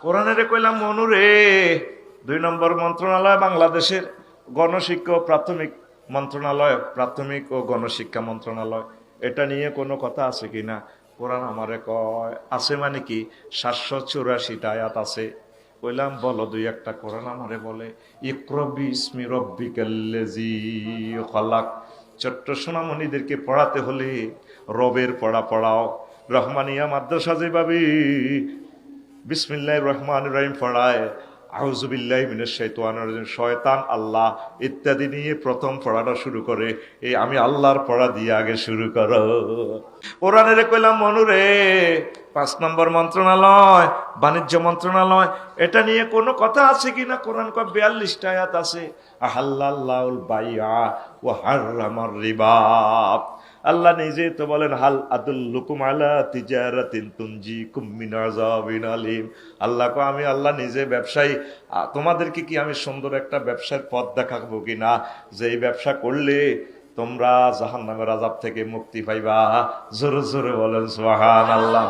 কোরআনের কইলাম মনুরে 2 নম্বর মন্ত্রণালয় বাংলাদেশের গণশিক্ষা ও প্রাথমিক মন্ত্রণালয়, প্রাথমিক ও গণশিক্ষা মন্ত্রণালয়, এটা নিয়ে কোনো কথা আছে কিনা? কোরআন আমারে কয় আছে, মানে কি 784টা আয়াত আছে। কইলাম বলো দুই একটা। কোরআন আমারে বলে ইকরা বিসমি রব্বিকাল্লাযী খালাক। ছোট্ট সোনামণিদেরকে পড়াতে হলে রবের পড়া পড়াও। রহমানিয়া মাদ্রাসা যেভাবে বিসমিল্লাহির রহমানির রহিম পড়ায়, আউযু বিল্লাহি মিনাশ শাইতানির রাজিম, শয়তান আল্লাহ ইত্যাদি নিয়ে প্রথম পড়াটা শুরু করে, এই আমি আল্লাহর পড়া দিয়ে আগে শুরু করো। কোরআনের কইলাম মনুরে 5 নম্বর মন্ত্রণালয় বাণিজ্য মন্ত্রণালয়, এটা নিয়ে কোনো কথা আছে কিনা? কোরআন কয় 42টা আয়াত আছে। আহাল্লাল্লাহুল বাইআ ওয়া হাররামার রিবা। আল্লাহ নিজে তো বলেন হাল আদুল্লুকুম আলা তিজারাতিন তুনজিকুম মিন আযাবিন আলিম। আল্লাহ কো আমি আল্লাহ নিজে ব্যবসায়ী, তোমাদেরকে কি আমি সুন্দর একটা ব্যবসার পথ দেখাবো কিনা, যে এই ব্যবসা করলে তোমরা জাহান্নামের আযাব থেকে মুক্তি পাইবা। জোরে জোরে বলেন সুবহানাল্লাহ।